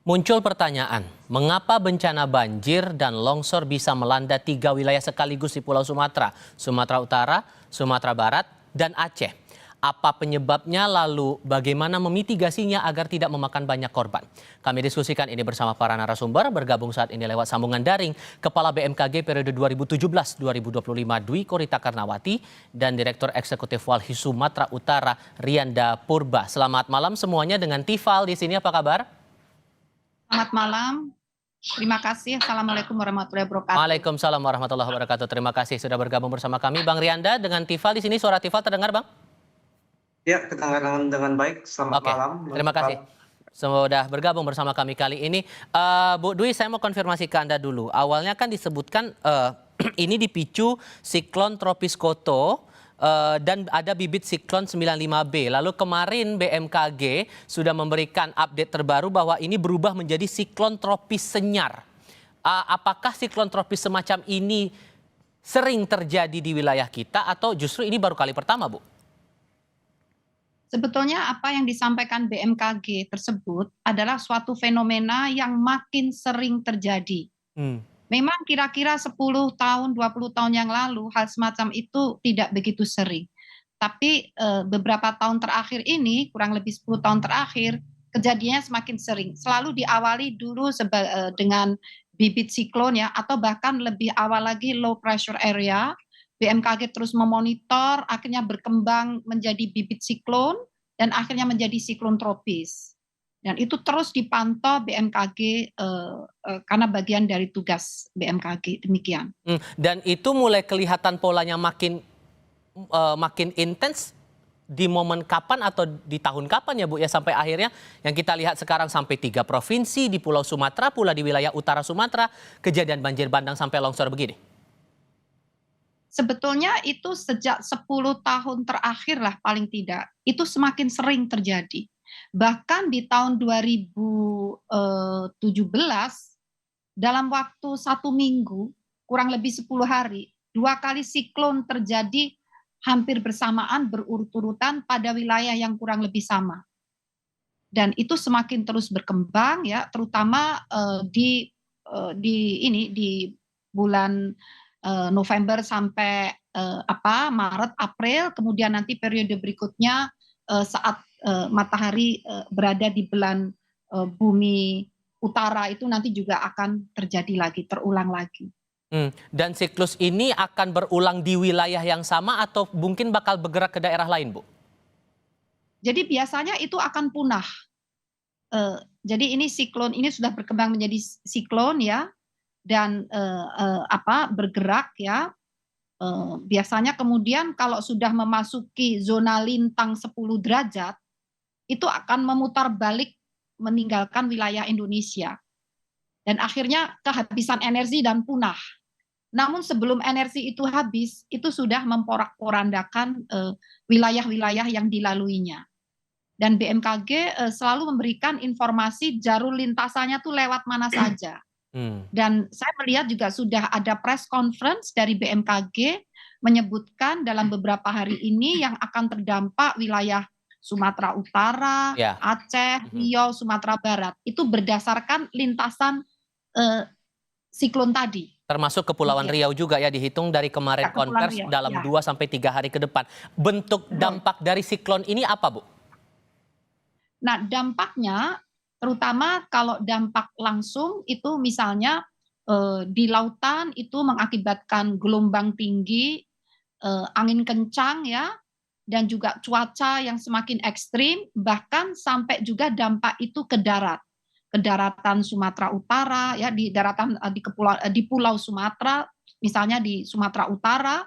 Muncul pertanyaan, mengapa bencana banjir dan longsor bisa melanda 3 wilayah sekaligus di Pulau Sumatera, Sumatera Utara, Sumatera Barat, dan Aceh? Apa penyebabnya lalu bagaimana memitigasinya agar tidak memakan banyak korban? Kami diskusikan ini bersama para narasumber, bergabung saat ini lewat sambungan daring, Kepala BMKG periode 2017-2025 Dwi Korita Karnawati dan Direktur Eksekutif Walhi Sumatera Utara Rianda Purba. Selamat malam semuanya dengan Tifal di sini, apa kabar? Selamat malam. Terima kasih. Assalamualaikum warahmatullahi wabarakatuh. Waalaikumsalam warahmatullahi wabarakatuh. Terima kasih sudah bergabung bersama kami, Bang Rianda dengan Tifal di sini. Suara Tifal terdengar, Bang? Ya, kedengaran dengan baik. Selamat Oke, malam. terima kasih. Sudah bergabung bersama kami kali ini. Bu Dwi, saya mau konfirmasi ke Anda dulu. Awalnya kan disebutkan ini dipicu siklon tropis Koto dan ada bibit siklon 95B. Lalu kemarin BMKG sudah memberikan update terbaru bahwa ini berubah menjadi siklon tropis Senyar. Apakah siklon tropis semacam ini sering terjadi di wilayah kita atau justru ini baru kali pertama, Bu? Sebetulnya apa yang disampaikan BMKG tersebut adalah suatu fenomena yang makin sering terjadi. Memang kira-kira 10 tahun, 20 tahun yang lalu hal semacam itu tidak begitu sering. Tapi beberapa tahun terakhir ini, kurang lebih 10 tahun terakhir, kejadiannya semakin sering. Selalu diawali dulu dengan bibit siklon ya, atau bahkan lebih awal lagi low pressure area. BMKG terus memonitor, akhirnya berkembang menjadi bibit siklon, dan akhirnya menjadi siklon tropis. Dan itu terus dipantau BMKG karena bagian dari tugas BMKG, demikian. Dan itu mulai kelihatan polanya makin intens di momen kapan atau di tahun kapan ya, Bu, ya, sampai akhirnya yang kita lihat sekarang sampai 3 provinsi di Pulau Sumatera, pula di wilayah utara Sumatera, kejadian banjir bandang sampai longsor begini. Sebetulnya itu sejak 10 tahun terakhir lah paling tidak, itu semakin sering terjadi. Bahkan di tahun 2017, dalam waktu 1 minggu, kurang lebih 10 hari, 2 kali siklon terjadi hampir bersamaan berurut-urutan pada wilayah yang kurang lebih sama. Dan itu semakin terus berkembang ya, terutama di bulan November sampai Maret, April, kemudian nanti periode berikutnya saat matahari berada di belahan bumi utara itu nanti juga akan terjadi lagi, terulang lagi. Dan siklus ini akan berulang di wilayah yang sama atau mungkin bakal bergerak ke daerah lain, Bu? Jadi biasanya itu akan punah. Jadi ini siklon ini sudah berkembang menjadi siklon ya, dan bergerak ya. Biasanya kemudian kalau sudah memasuki zona lintang 10 derajat, itu akan memutar balik meninggalkan wilayah Indonesia. Dan akhirnya kehabisan energi dan punah. Namun sebelum energi itu habis, itu sudah memporak-porandakan wilayah-wilayah yang dilaluinya. Dan BMKG selalu memberikan informasi jalur lintasannya tuh lewat mana saja. Dan saya melihat juga sudah ada press conference dari BMKG menyebutkan dalam beberapa hari ini yang akan terdampak wilayah Sumatera Utara, Aceh, Riau, Sumatera Barat. Itu berdasarkan lintasan siklon tadi. Termasuk Kepulauan Riau juga ya, dihitung dari kemarin konvers dalam 2-3 hari ke depan. Bentuk dampak dari siklon ini apa, Bu? Nah, dampaknya terutama kalau dampak langsung itu misalnya di lautan itu mengakibatkan gelombang tinggi, angin kencang ya, dan juga cuaca yang semakin ekstrim, bahkan sampai juga dampak itu ke darat. Ke daratan Sumatera Utara ya, di daratan di Pulau Sumatera, misalnya di Sumatera Utara,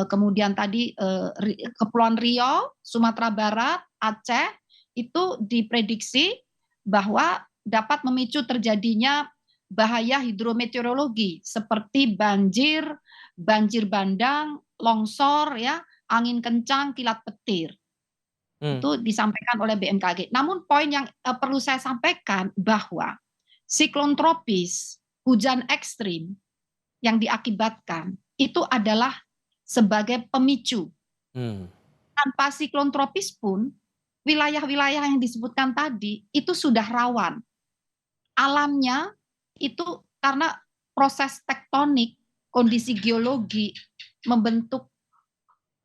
kemudian tadi Kepulauan Riau, Sumatera Barat, Aceh, itu diprediksi bahwa dapat memicu terjadinya bahaya hidrometeorologi seperti banjir, banjir bandang, longsor ya, angin kencang, kilat petir. Itu disampaikan oleh BMKG. Namun poin yang perlu saya sampaikan bahwa siklon tropis, hujan ekstrim yang diakibatkan itu adalah sebagai pemicu. Tanpa siklon tropis pun wilayah-wilayah yang disebutkan tadi itu sudah rawan. alamnya itu karena proses tektonik, kondisi geologi membentuk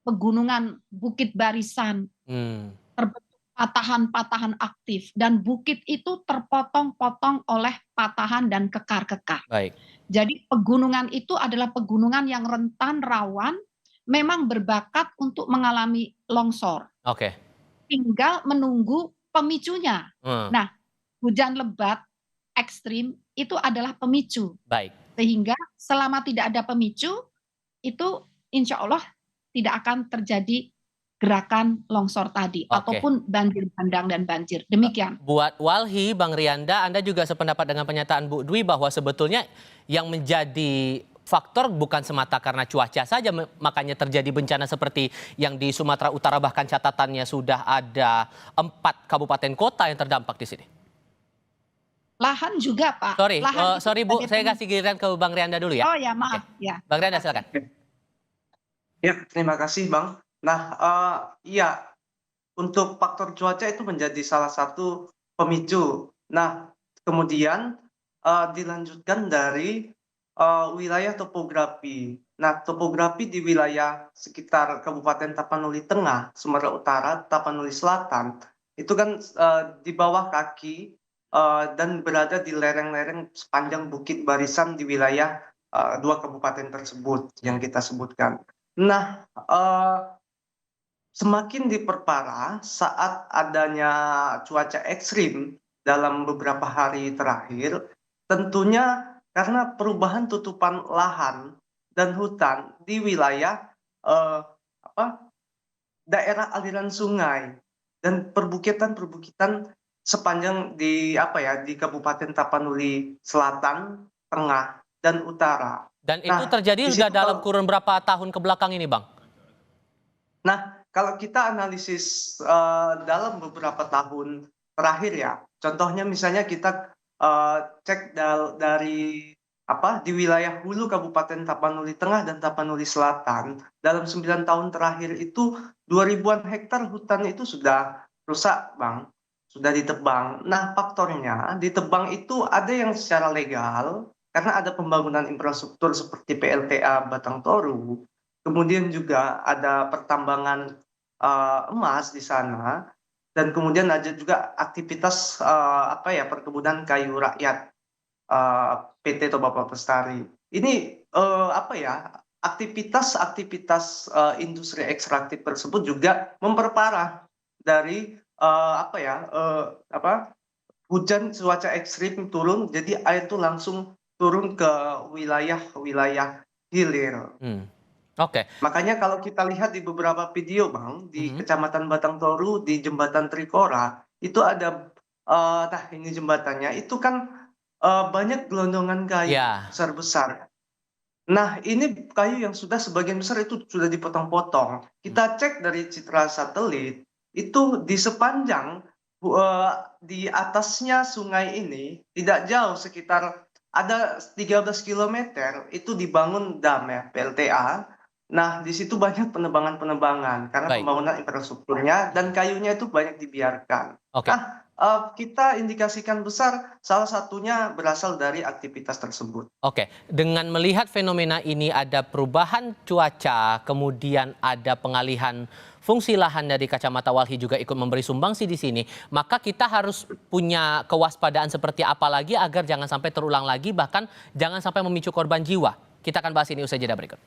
pegunungan bukit barisan, Hmm, terbentuk patahan-patahan aktif, dan bukit itu terpotong-potong oleh patahan dan kekar-kekar. baik. Jadi pegunungan itu adalah pegunungan yang rentan, rawan, memang berbakat untuk mengalami longsor. Oke. Tinggal menunggu pemicunya. Hmm, Nah, hujan lebat ekstrim itu adalah pemicu. baik. Sehingga selama tidak ada pemicu, itu insya Allah tidak akan terjadi gerakan longsor tadi, Oke. ataupun banjir bandang dan banjir. Demikian. Buat Walhi, Bang Rianda, Anda juga sependapat dengan pernyataan Bu Dwi bahwa sebetulnya yang menjadi faktor bukan semata karena cuaca saja, makanya terjadi bencana seperti yang di Sumatera Utara, bahkan catatannya sudah ada 4 kabupaten kota yang terdampak di sini. Lahan juga, Pak. Sorry, Lahan itu sorry Bu, sebagai saya kasih giliran ke Bang Rianda dulu ya. Oh ya, Oke. maaf. Ya. Bang Rianda silakan. Ya, terima kasih Bang. Nah, iya, untuk faktor cuaca itu menjadi salah satu pemicu. Nah, kemudian dilanjutkan dari wilayah topografi. Nah, topografi di wilayah sekitar Kabupaten Tapanuli Tengah, Sumatera Utara, Tapanuli Selatan, itu kan di bawah kaki dan berada di lereng-lereng sepanjang bukit barisan di wilayah dua kabupaten tersebut yang kita sebutkan. Nah, semakin diperparah saat adanya cuaca ekstrim dalam beberapa hari terakhir, tentunya karena perubahan tutupan lahan dan hutan di wilayah eh, apa, daerah aliran sungai dan perbukitan-perbukitan sepanjang di Kabupaten Tapanuli Selatan, Tengah, dan Utara. Dan itu Nah, terjadi di sudah situ dalam kalau kurun berapa tahun ke belakang ini, Bang? Kalau kita analisis dalam beberapa tahun terakhir ya, contohnya misalnya kita cek dari di wilayah hulu Kabupaten Tapanuli Tengah dan Tapanuli Selatan, dalam 9 tahun terakhir itu 2.000-an hektar hutan itu sudah rusak, Bang, sudah ditebang. Nah, faktornya ditebang itu ada yang secara legal karena ada pembangunan infrastruktur seperti PLTA Batang Toru, kemudian juga ada pertambangan emas di sana, dan kemudian ada juga aktivitas perkebunan kayu rakyat PT Toba Pelestari. Ini aktivitas industri ekstraktif tersebut juga memperparah dari hujan cuaca ekstrim turun, jadi air itu langsung turun ke wilayah-wilayah hilir. Oke. Makanya kalau kita lihat di beberapa video, Bang, di Mhm. Kecamatan Batang Toru, di Jembatan Trikora, itu ada, ini jembatannya, itu kan banyak gelondongan kayu Ya. besar-besar. Nah, ini kayu yang sudah sebagian besar itu sudah dipotong-potong. Kita cek dari citra satelit, itu di sepanjang di atasnya sungai ini, tidak jauh, sekitar ada 13 kilometer, itu dibangun dam ya, PLTA. Nah, di situ banyak penebangan-penebangan karena Baik. pembangunan infrastrukturnya dan kayunya itu banyak dibiarkan. Oke. Nah, kita indikasikan besar salah satunya berasal dari aktivitas tersebut. Oke, dengan melihat fenomena ini ada perubahan cuaca, kemudian ada pengalihan fungsi lahan dari kacamata Walhi juga ikut memberi sumbangsi di sini, maka kita harus punya kewaspadaan seperti apa lagi agar jangan sampai terulang lagi, bahkan jangan sampai memicu korban jiwa. Kita akan bahas ini usai jeda berikut.